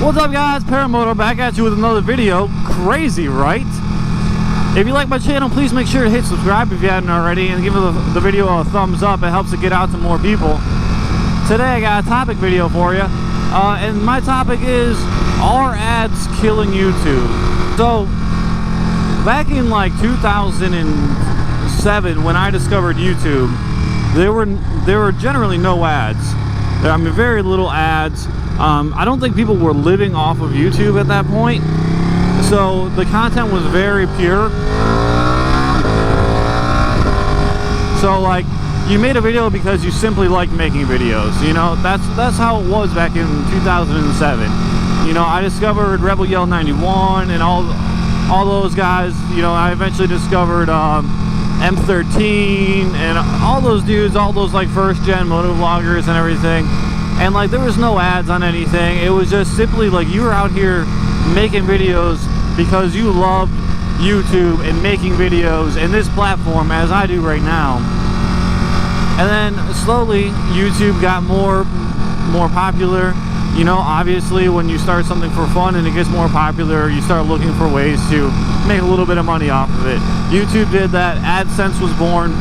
What's up, guys? Paramoto back at you with another video. Crazy, right? If you like my channel, please make sure to hit subscribe if you hadn't already, and give the video a thumbs up. It helps it get out to more people. Today I got a topic video for you, and my topic is, are ads killing YouTube? So back in like 2007, when I discovered YouTube, there were generally no ads. I mean, very little ads. I don't think people were living off of YouTube at that point, so the content was very pure. So like, you made a video because you simply liked making videos. You know, that's how it was back in 2007. You know, I discovered Rebel Yell 91 and all those guys. You know, I eventually discovered M13 and all those dudes, all those like first gen moto vloggers and everything. And like, there was no ads on anything. It was just simply like, you were out here making videos because you loved YouTube and making videos in this platform, as I do right now. And then slowly YouTube got more popular. You know, obviously when you start something for fun and it gets more popular, you start looking for ways to make a little bit of money off of it. YouTube did that. AdSense was born,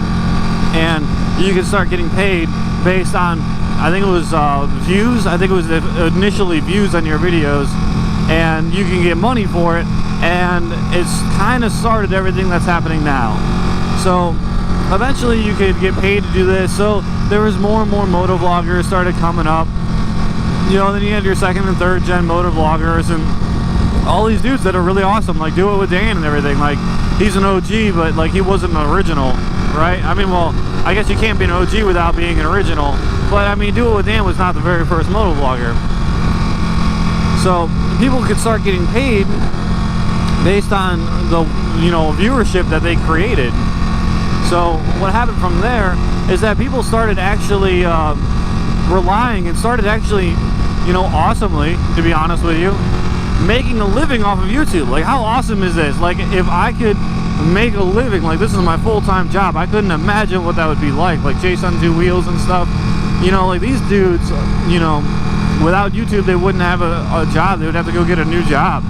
and you can start getting paid based on, I think it was views. I think it was initially views on your videos, and you can get money for it. And it's kind of started everything that's happening now. So eventually you could get paid to do this. So there was more and more moto vloggers started coming up. You know, then you had your second and third gen moto vloggers and all these dudes that are really awesome, like Do It With Dan and everything. Like, he's an OG, but like, he wasn't an original, right? I mean, well, I guess you can't be an OG without being an original, but I mean, Do It With Dan was not the very first moto vlogger. So people could start getting paid based on the, you know, viewership that they created. So what happened from there is that people started actually relying and started actually, you know, awesomely, to be honest with you, making a living off of YouTube. Like, how awesome is this? Like, if I could make a living, like, this is my full-time job, I couldn't imagine what that would be like Chase on Two Wheels and stuff. You know, like, these dudes, you know, without YouTube, they wouldn't have a job. They would have to go get a new job.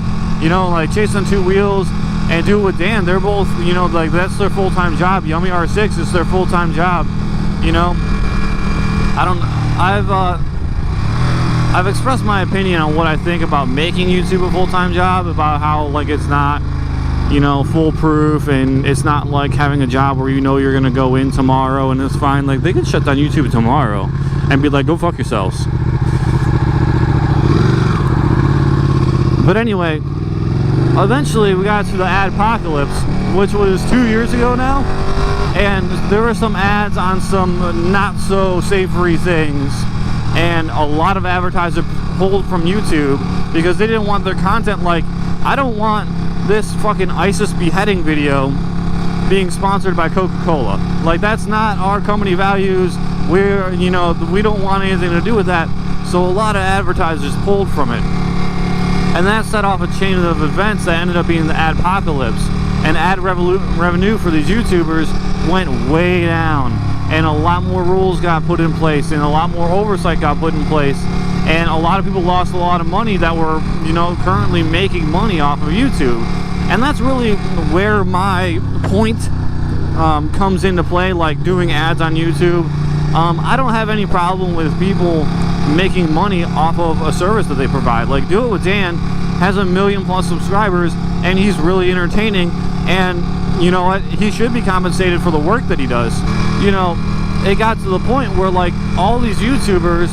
You know, like Chase on Two Wheels and Do It With Dan, they're both, you know, like, that's their full-time job. Yummy R6 is their full-time job. You know, I've expressed my opinion on what I think about making YouTube a full-time job, about how, like, it's not, you know, foolproof, and it's not like having a job where you know you're gonna go in tomorrow and it's fine. Like, they could shut down YouTube tomorrow and be like, go fuck yourselves. But anyway, eventually we got to the adpocalypse, which was 2 years ago now, and there were some ads on some not so savory things, and a lot of advertisers pulled from YouTube because they didn't want their content. Like, I don't want this fucking ISIS beheading video being sponsored by Coca-Cola. Like, that's not our company values. We're, you know, we don't want anything to do with that. So a lot of advertisers pulled from it. And that set off a chain of events that ended up being the adpocalypse. And ad revenue for these YouTubers went way down. And a lot more rules got put in place, and a lot more oversight got put in place. And a lot of people lost a lot of money that were, you know, currently making money off of YouTube. And that's really where my point comes into play, like doing ads on YouTube. I don't have any problem with people making money off of a service that they provide. Like, Do It With Dan has 1 million+ subscribers, and he's really entertaining, and you know what, he should be compensated for the work that he does. You know, it got to the point where, like, all these YouTubers,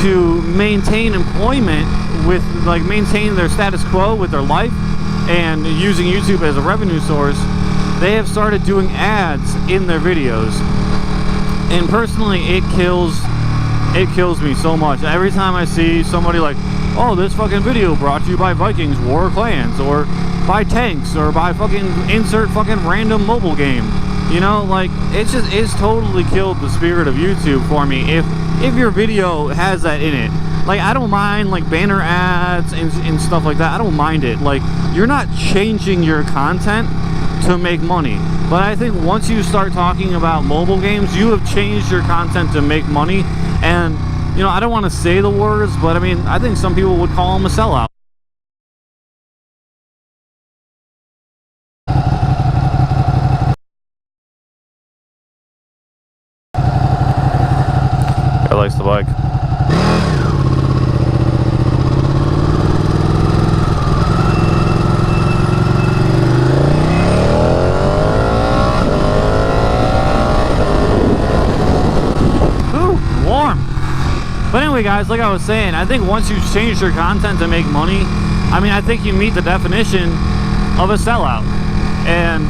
to maintain employment with, like, maintain their status quo with their life and using YouTube as a revenue source, they have started doing ads in their videos. And personally, it kills me so much. Every time I see somebody like, oh, this fucking video brought to you by Vikings War Clans, or by tanks, or by fucking insert fucking random mobile game. You know, like, it's totally killed the spirit of YouTube for me if your video has that in it. Like, I don't mind, like, banner ads and stuff like that. I don't mind it. Like, you're not changing your content to make money. But I think once you start talking about mobile games, you have changed your content to make money. And you know, I don't want to say the words, but I mean, I think some people would call him a sellout. Guy likes the bike. But anyway, guys, like I was saying, I think once you change your content to make money, I mean, I think you meet the definition of a sellout. And,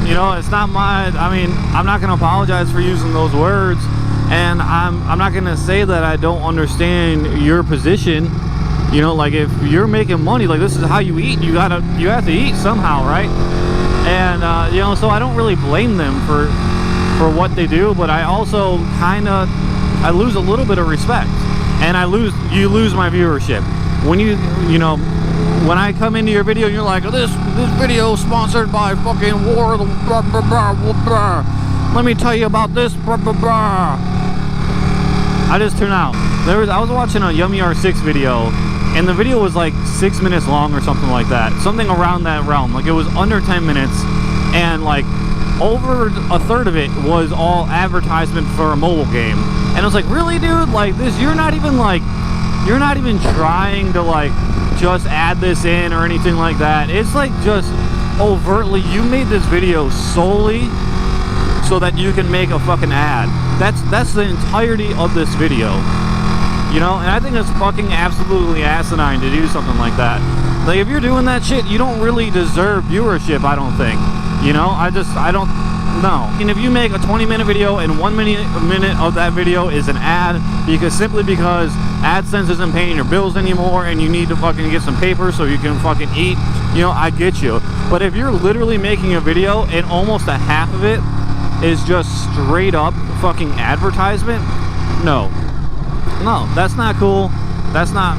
you know, it's not my, I mean, I'm not going to apologize for using those words. And I'm not going to say that I don't understand your position. You know, like, if you're making money, like, this is how you eat. You have to eat somehow, right? And, you know, so I don't really blame them for what they do, but I also I lose a little bit of respect, and you lose my viewership when you know, when I come into your video and you're like, this video sponsored by fucking War of the blah, blah, blah, blah, blah. Let me tell you about this blah, blah, blah. I just tune out. I was watching a Yummy R6 video, and the video was like 6 minutes long or something like that, something around that realm. Like, it was under 10 minutes, and like over a third of it was all advertisement for a mobile game. And I was like, really, dude? Like, this, you're not even trying to like just add this in or anything like that. It's like just overtly, you made this video solely so that you can make a fucking ad. That's the entirety of this video, you know. And I think it's fucking absolutely asinine to do something like that. Like, if you're doing that shit, you don't really deserve viewership, I don't think. You know, I don't know. And if you make a 20-minute video and 1 minute of that video is an ad, simply because AdSense isn't paying your bills anymore and you need to fucking get some paper so you can fucking eat, you know, I get you. But if you're literally making a video and almost a half of it is just straight up fucking advertisement, no, that's not cool. That's not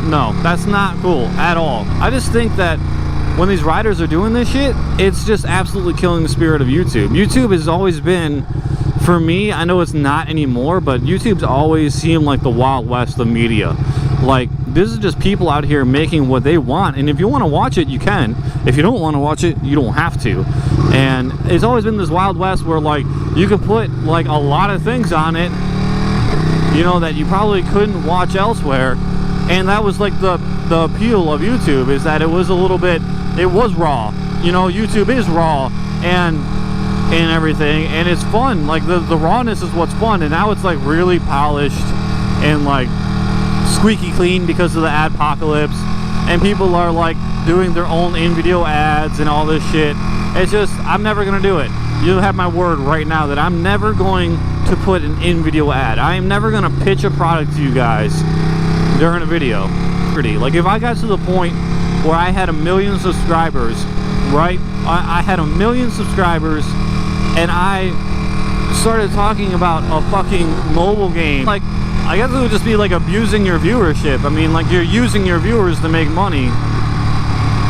cool at all. I just think that when these riders are doing this shit, it's just absolutely killing the spirit of YouTube. YouTube has always been, for me, I know it's not anymore, but YouTube's always seemed like the Wild West of media. Like, this is just people out here making what they want, and if you want to watch it, you can. If you don't want to watch it, you don't have to. And it's always been this Wild West where, like, you can put like a lot of things on it, you know, that you probably couldn't watch elsewhere. And that was like the appeal of YouTube, is that it was a little bit, it was raw. You know, YouTube is raw and everything, and it's fun. Like, the rawness is what's fun. And now it's like really polished and like squeaky clean because of the adpocalypse, and people are like doing their own in-video ads and all this shit. It's just, I'm never gonna do it. You have my word right now that I'm never going to put an in-video ad. I am never gonna pitch a product to you guys during a video. Like, if I got to the point where I had 1 million subscribers, right? I had 1 million subscribers, and I started talking about a fucking mobile game, like, I guess it would just be like abusing your viewership. I mean, like, you're using your viewers to make money,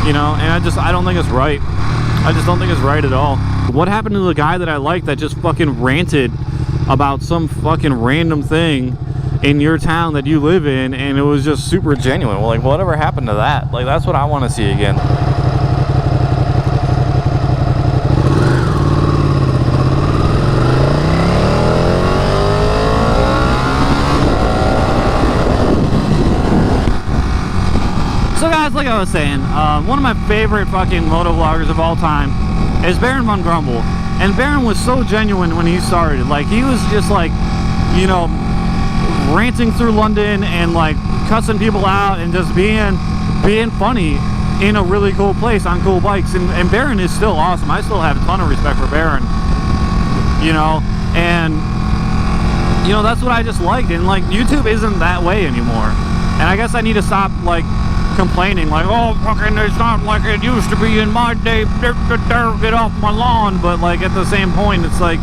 you know. And I don't think it's right. I just don't think it's right at all. What happened to the guy that I liked that just fucking ranted about some fucking random thing in your town that you live in, and it was just super genuine? Well, like, whatever happened to that? Like, that's what I want to see again. So guys, like I was saying, one of my favorite fucking moto vloggers of all time is Baron Von Grumble. And Baron was so genuine when he started. Like, he was just like, you know, ranting through London and like cussing people out and just being funny in a really cool place on cool bikes. And Baron is still awesome. I still have a ton of respect for Baron, you know. And, you know, that's what I just liked. And like, YouTube isn't that way anymore. And I guess I need to stop like complaining, like, oh, fucking, it's not like it used to be in my day, get off my lawn. But like, at the same point, it's like,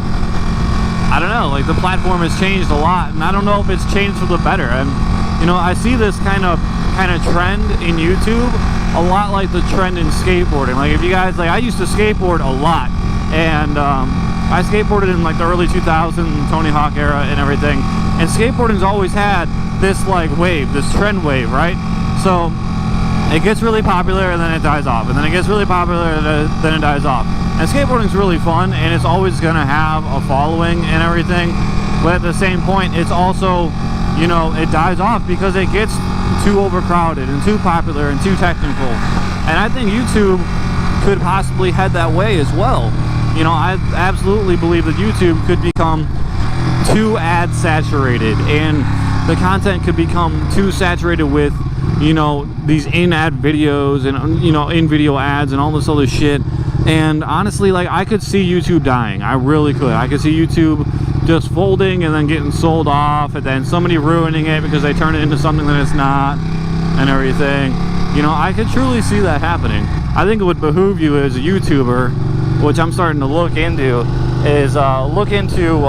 I don't know, like, the platform has changed a lot, and I don't know if it's changed for the better. And, you know, I see this kind of trend in YouTube a lot like the trend in skateboarding. Like, if you guys, like, I used to skateboard a lot, and I skateboarded in like the early 2000s, Tony Hawk era and everything. And skateboarding's always had this like wave, this trend wave, right? So it gets really popular and then it dies off, and then it gets really popular and then it dies off. And skateboarding's really fun, and it's always gonna have a following and everything, but at the same point, it's also, you know, it dies off because it gets too overcrowded and too popular and too technical. And I think YouTube could possibly head that way as well. You know, I absolutely believe that YouTube could become too ad saturated, and the content could become too saturated with, you know, these in-ad videos and, you know, in-video ads and all this other shit. And honestly, like, I could see YouTube dying. I really could. I could see YouTube just folding and then getting sold off, and then somebody ruining it because they turn it into something that it's not and everything. You know, I could truly see that happening. I think it would behoove you as a YouTuber, which I'm starting to look into, is look into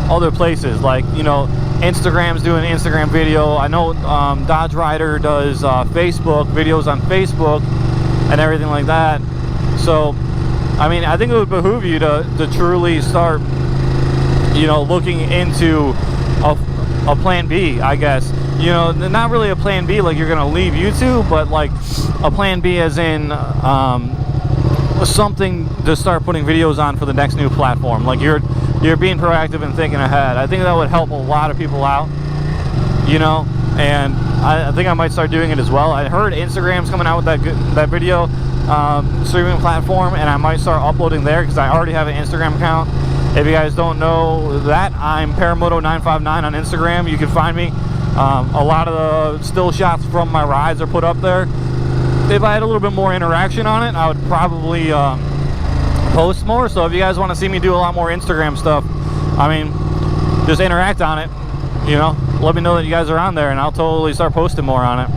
other places, like, you know, Instagram's doing an Instagram video. I know Dodge Rider does Facebook videos on Facebook and everything like that. So I mean, I think it would behoove you to truly start, you know, looking into a plan B, I guess. You know, not really a plan B like you're gonna leave YouTube, but like a plan B as in something to start putting videos on for the next new platform. Like you're being proactive and thinking ahead. I think that would help a lot of people out, you know, and I think I might start doing it as well. I heard Instagram's coming out with that video streaming platform, and I might start uploading there because I already have an Instagram account. If you guys don't know that, I'm Paramoto959 on Instagram. You can find me. A lot of the still shots from my rides are put up there. If I had a little bit more interaction on it, I would probably post more. So if you guys want to see me do a lot more Instagram stuff, I mean, just interact on it, you know, let me know that you guys are on there, and I'll totally start posting more on it.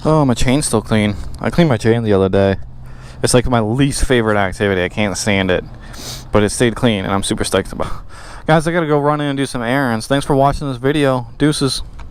Oh, my chain's still clean. I cleaned my chain the other day. It's like my least favorite activity. I can't stand it. But it stayed clean, and I'm super stoked about it. Guys, I gotta go run in and do some errands. Thanks for watching this video. Deuces.